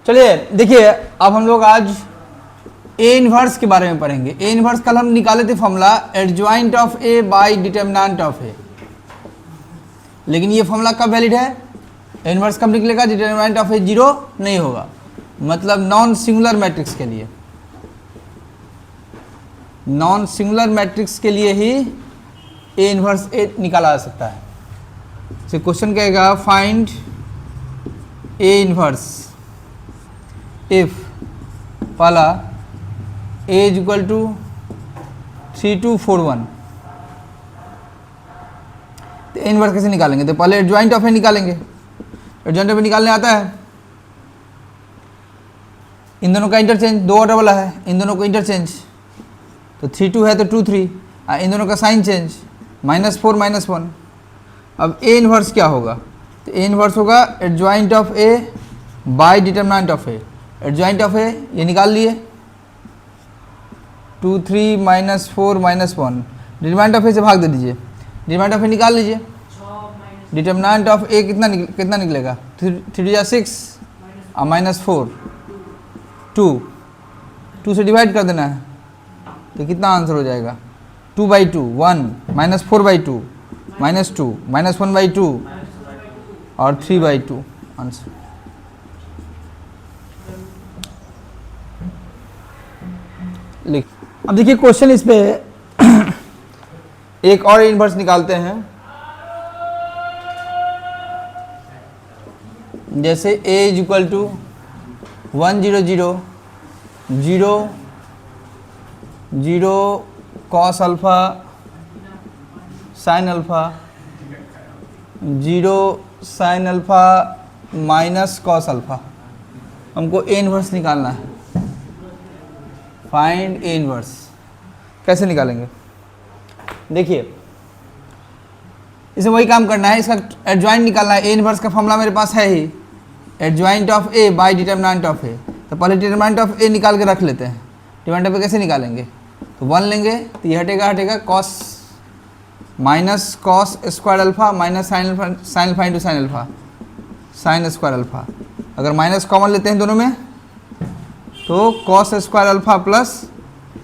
चलिए देखिए, अब हम लोग आज ए इनवर्स के बारे में पढ़ेंगे। ए इनवर्स कल हम निकाले थे formula adjoint of A by determinant of A, लेकिन ये फॉर्मूला कब वैलिड है? ए इनवर्स कब निकलेगा? डिटर्मिनेंट ऑफ ए जीरो नहीं होगा, मतलब नॉन सिंगुलर मैट्रिक्स के लिए। नॉन सिंगुलर मैट्रिक्स के लिए ही ए इनवर्स ए निकाला जा सकता है। तो क्वेश्चन कहेगा फाइंड ए इनवर्स इफ पहला ए इज इक्वल टू 3241। तो ए इनवर्स कैसे निकालेंगे? तो पहले एडजॉइंट ऑफ ए निकालेंगे। एडजॉइंट ऑफ ए निकालने आता है, इन दोनों का इंटरचेंज, दो ऑर्डर वाला है, इन दोनों को इंटरचेंज, तो 32 है तो 23, इन दोनों का साइन चेंज, -4 -1। अब ए इनवर्स क्या होगा? तो ए इनवर्स होगा adjoint of A by determinant of A. Adjoint of A ये निकाल लिए, 2 3 -4 -1, डिटर्मिनेंट ऑफ ए से भाग दे दीजिए, डिटर्मिनेंट ऑफ ए निकाल लीजिए। डिटर्मिनेंट ऑफ ए कितना निकलेगा? 3 या 6 और -4 2 से डिवाइड कर देना है, तो कितना आंसर हो जाएगा? 2/2 1 -4/2 -2 -1/2 और 3/2 आंसर। लिख। अब देखिए क्वेश्चन इस पे एक और इनवर्स निकालते हैं। जैसे a is equal to 1 0 0 0 0 cos alpha sine alpha 0 sine alpha minus cos alpha. हमको ए इनवर्स निकालना है। फाइंड ए इनवर्स कैसे निकालेंगे? देखिए इसे वही काम करना है, इसका एडजॉइंट निकालना है। ए इनवर्स का फॉर्मूला मेरे पास है ही, adjoint of A by determinant of A. तो पहले डिटर्मिनेंट ऑफ ए निकाल के रख लेते हैं। डिटर्मिनेंट ऑफ ए कैसे निकालेंगे? तो 1 लेंगे, तो ये हटेगा cos minus cos square alpha minus sine alpha into sine alpha sine square alpha. अगर माइनस कॉमन लेते हैं दोनों में तो cos square alpha plus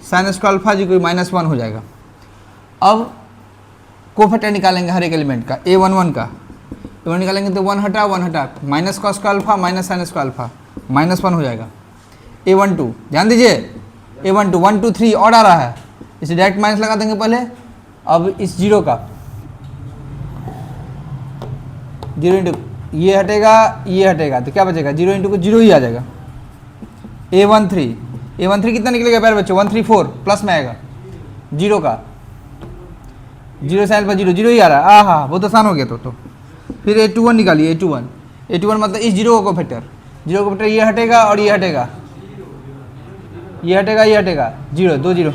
sine square alpha जी कोई -1 हो जाएगा। अब कोफैक्टर निकालेंगे हर एक एलिमेंट का, a11 का a1 निकालेंगे तो 1 हटा minus cos square alpha minus sign square alpha -1 हो जाएगा। a12 ध्यान दीजिए, a12 1 2 3 और आ रहा है, इसे डायरेक्ट माइनस लगा देंगे पहले। अब इस जीरो का 0 इंटू ये हटेगा तो क्या बचेगा? 0 इंटू को 0 ही आ जाएगा। a13 कितना निकलेगा प्यारे बच्चों? 134 प्लस में आएगा जीरो का, 0 साइन अल्फा 0 ही आ रहा है। हाँ बहुत आसान हो गया। तो फिर a21 निकालिए। a21 मतलब इस जीरो को फैक्टर, ये हटेगा और ये हटेगा 0 2 0।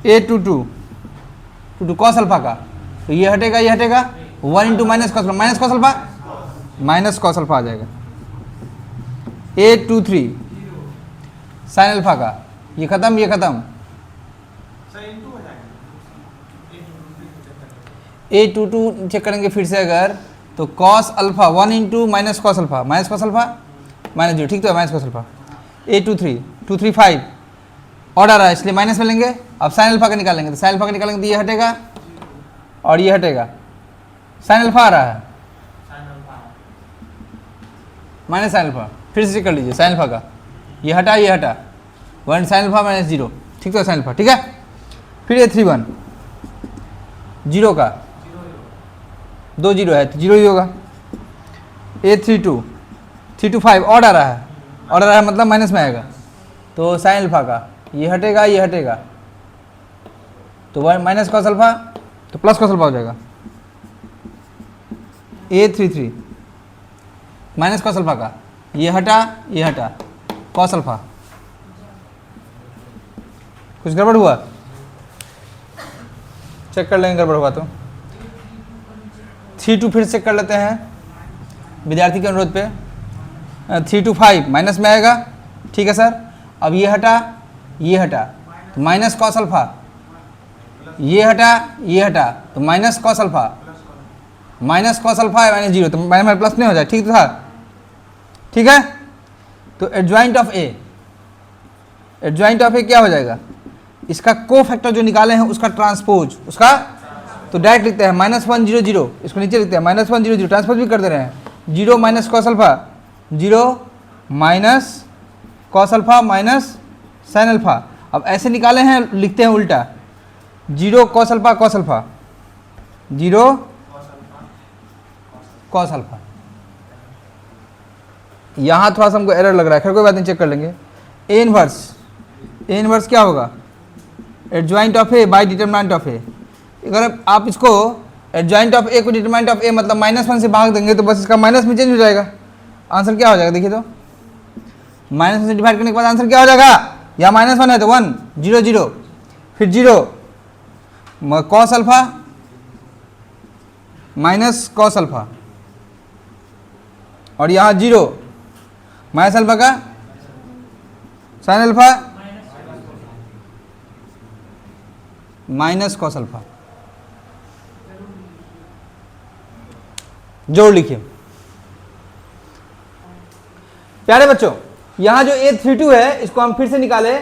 a22 कॉस अल्फा का, तो ये हटेगा 1 इंटू माइनस कॉस अल्फा आ जाएगा। a23 साइन अल्फा का, ये खत्म a22 चेक करेंगे फिर से अगर, तो cos alpha 1 into minus cos alpha -0, ठीक तो है, माइनस कॉस अल्फा। a23 235 और आ रहा है इसलिए माइनस में लेंगे। अब साइन अल्फा का निकालेंगे, तो साइन अल्फा का निकालेंगे तो ये हटेगा और ये हटेगा। साइन अल्फा आ रहा है माइनस साइन अल्फा, फिर से चेक कर लीजिए साइन अल्फा का, ये हटा 1 साइन अल्फा -0, ठीक तो है साइन अल्फा, ठीक है। फिर a31 जीरो का 2 0 है तो 0 ही होगा। a32 325 और आ रहा है मतलब माइनस में आएगा, तो साइन अल्फा का ये हटेगा तो माइनस कॉस अल्फा तो प्लस कॉस अल्फा हो जाएगा। a33 माइनस कॉस अल्फा का, ये हटा कॉस अल्फा। कुछ गड़बड़ हुआ? चेक कर लेंगे गड़बड़ हुआ तो। 3 2 फिर चेक कर लेते हैं विद्यार्थी के अनुरोध पे। 325 माइनस में आएगा, ठीक है सर। अब ये हटा तो माइनस कॉस अल्फा, ये हटा तो माइनस कॉस अल्फा है -0 तो माइनस प्लस नहीं हो जाए, ठीक था। ठीक है। तो adjoint of A, adjoint of A क्या हो जाएगा, इसका को फैक्टर जो निकाले हैं उसका ट्रांसपोज, उसका तो डायरेक्ट लिखते हैं -1 0 0, इसको नीचे लिखते हैं -1 0 0, ट्रांसपोज भी कर दे रहे हैं 0 minus cos alpha, 0 minus cos alpha minus sine alpha. अब ऐसे निकाले हैं, लिखते हैं उल्टा 0 cos alpha cos alpha, 0 cos alpha. यहाँ थोड़ा सा हमको एरर लग रहा है, खैर कोई बात नहीं, चेक कर लेंगे। ए इनवर्स क्या होगा, adjoint of A by determinant of A. अगर आप इसको एडजॉइंट ऑफ ए को डिटरमिनेंट ऑफ ए मतलब -1 से भाग देंगे तो बस इसका माइनस में चेंज हो जाएगा, आंसर क्या हो जाएगा देखिए तो, -1 से डिवाइड करने के बाद आंसर क्या हो जाएगा, या -1 है तो 1 0 0, फिर 0 cos alpha minus cos alpha, और यहाँ 0 माइनस अल्फा का sign alpha minus cos alpha, जोड़ लिखिए। प्यारे बच्चों, यहां जो A32 है इसको हम फिर से निकाले,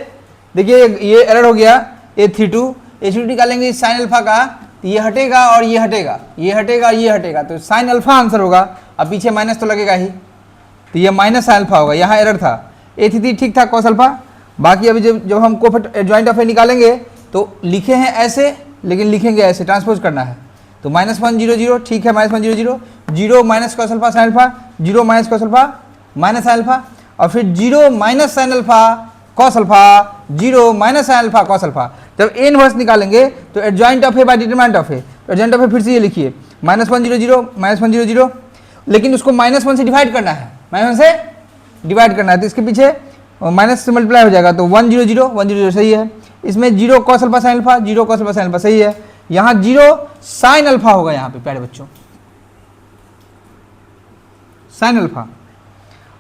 देखिए ये एरर हो गया, A32 निकालेंगे साइन अल्फा का, तो ये हटेगा और ये हटेगा, ये हटेगा और ये हटेगा, तो साइन अल्फा आंसर होगा। अब पीछे माइनस तो लगेगा ही, तो ये माइनस साइन अल्फा होगा, यहाँ एरर था। A33 ठीक था कॉस अल्फा। बाकी अभी जब हम एडजॉइंट ऑफ ए निकालेंगे तो लिखे हैं ऐसे, लेकिन लिखेंगे ऐसे, ट्रांसपोज करना है। तो -1 0 0 ठीक है, -1 0 0, 0 minus cos alpha sine alpha, 0 minus cos alpha minus sine alpha, और फिर 0 minus sine alpha cos alpha, 0 minus sine alpha cos alpha. जब ए इनवर्स निकालेंगे तो adjoint of A by determinant of A, adjoint of A फिर से ये लिखिए -1 0 0 -1 0 0, लेकिन उसको -1 से डिवाइड करना है, -1 से डिवाइड करना है, तो इसके पीछे माइनस से मल्टीप्लाई हो जाएगा, तो 1 0 0 1 0 0 सही है। इसमें 0 cos alpha sine alpha, 0 cos alpha sine alpha सही है। यहाँ 0 साइन अल्फा होगा, यहाँ पे प्यारे बच्चों साइन अल्फा,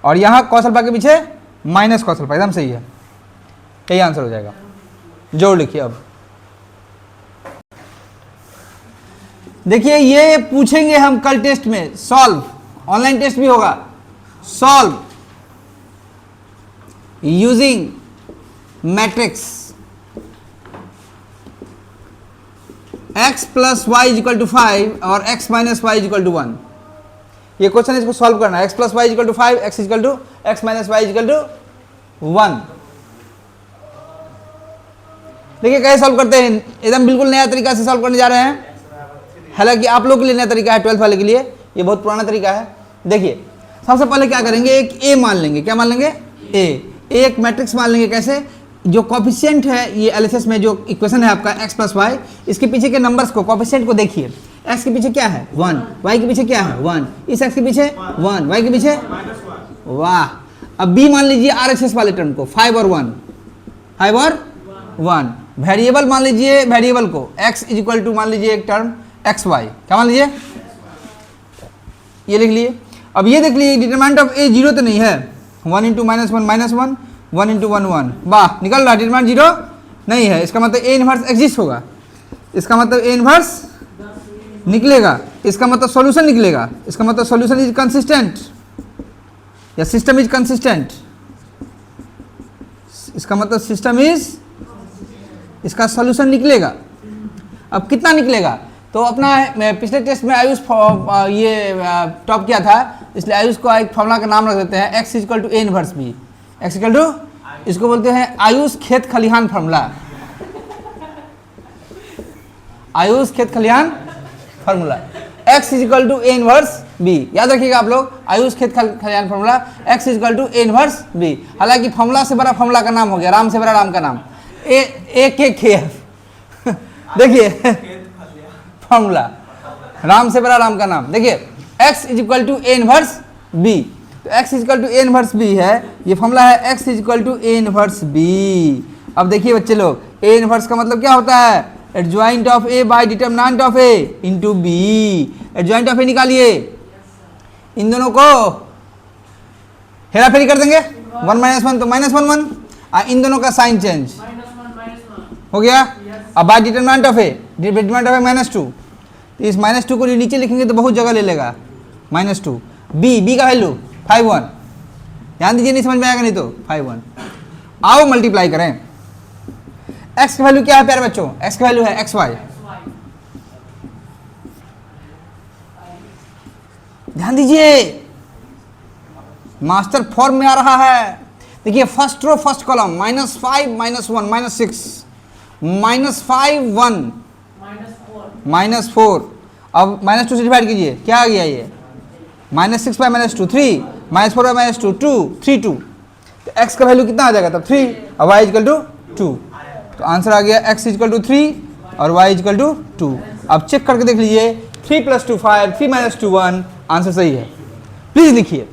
और यहाँ कॉस अल्फा के पीछे माइनस कॉस अल्फा, एकदम सही है, यही आंसर हो जाएगा। जोड़ लिखिए। अब देखिए ये पूछेंगे हम कल टेस्ट में, सॉल्व, ऑनलाइन टेस्ट भी होगा, solve using matrix x plus y equal to 5 और x minus y equal to 1। ये क्वेश्चन इसको सॉल्व करना है, x plus y equal to 5, x equal to x minus y equal to 1। देखिए कैसे solve करते हैं, एकदम बिल्कुल नया तरीका से सॉल्व करने जा रहे हैं। हालांकि आप लोग के लिए नया तरीका है, 12th वाले के लिए ये बहुत पुराना तरीका है। देखिए सबसे पहले क्या करेंगे, एक a मान लेंगे, क्या मान लेंगे, a एक मैट्रिक्स मान लेंगे। कैसे, जो कॉफिशिएंट है ये एलएचएस में जो इक्वेशन है आपका x प्लस वाई, इसके पीछे के नंबर्स को, कॉफिशिएंट को देखिए, x के पीछे क्या है 1, y के पीछे क्या है 1, इस x के पीछे 1, y के पीछे वाह। अब b मान लीजिए RHS वाले टर्म को 5 और 1, 5 और 1। वेरिएबल मान लीजिए, वेरिएबल को x इज इक्वल टू मान लीजिए एक टर्म xy, क्या मान लीजिए, ये लिख लिए। अब ये देख लीजिए डिटरमिनेंट ऑफ a 0 तो नहीं है, 1 इंटू -1 -1, 1 इंटू 1 1, वाह निकल रहा, डिटरमिनेंट 0 नहीं है, इसका मतलब a इनवर्स एग्जिस्ट होगा, इसका मतलब a इनवर्स निकलेगा, इसका मतलब सॉल्यूशन निकलेगा, इसका मतलब सॉल्यूशन इज कंसिस्टेंट या सिस्टम इज कंसिस्टेंट, इसका मतलब सिस्टम इज, इसका सॉल्यूशन निकलेगा। अब कितना निकलेगा, तो अपना पिछले टेस्ट में आयुष ये टॉप किया था, इसलिए आयुष को एक फॉर्मूला का नाम रख देते हैं, x equal to a inverse b, x equal to, इसको बोलते हैं आयुष खेत खलिहान फॉर्मूला, आयुष खेत खलिहान formula, x equal to a inverse b, याद रखिएगा आप लोग, आयुष खेत खलिहान formula x equal to a inverse b। हालांकि फॉर्मूला से बड़ा फॉर्मूला का नाम हो गया, राम से बड़ा राम का नाम, a के खेत देखिए फॉर्मूला, राम से बड़ा राम का नाम। देखिए x is equal to a inverse b, तो x is equal to a inverse b है, ये फॉर्मूला है x is equal to a inverse b। अब देखिए बच्चे लोग, a इनवर्स का मतलब क्या होता है, adjoint of a by determinant of a into b। Adjoint of a निकालिए, इन दोनों को हेरा फेरी कर देंगे, 1 -1 तो -1 1, इन दोनों का साइन चेंज हो गया। अब by determinant of a, determinant of a -2, तो इस -2 को नीचे लिखेंगे तो बहुत जगह ले लेगा, -2, b का वैल्यू 5 1, ध्यान दीजिए, नहीं समझ में आएगा नहीं तो 5 1। आओ मल्टीप्लाई करें। x का वैल्यू क्या है प्यारे बच्चों? x का वैल्यू है xy। ध्यान दीजिए, मास्टर फॉर्म में आ रहा है। देखिए फर्स्ट रो फर्स्ट कॉलम -5 -1 -6 -5 1 -4। अब -2 से डिवाइड कीजिए, क्या आ गया ये? -6 बाय -2 3, -4 बाय -2 2 3 2। तो x का वैल्यू कितना आ जाएगा तब? 3 और y इक्वल टू 2। तो आंसर आ गया x इक्वल टू 3 और y इक्वल टू 2। अब चेक करके देख लीजिए, 3 + 2 5, 3 - 2 1, आंसर सही है। प्लीज लिखिए।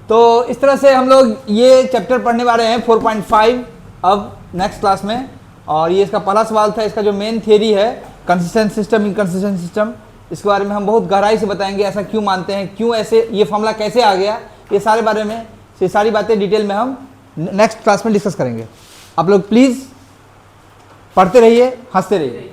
तो इस तरह से हम लोग ये चैप्टर पढ़ने वाले हैं 4.5 अब नेक्स्ट क्लास में। और ये इसका पहला सवाल था। इसका जो मेन थियरी है कंसिस्टेंट सिस्टम, इनकंसिस्टेंट सिस्टम, इसके बारे में हम बहुत गहराई से बताएंगे, ऐसा क्यों मानते हैं, क्यों ऐसे ये फॉर्मूला कैसे आ गया, ये सारे बारे में, ये सारी बातें डिटेल में हम नेक्स्ट क्लास में डिस्कस करेंगे। आप लोग प्लीज़ पढ़ते रहिए, हंसते रहिए।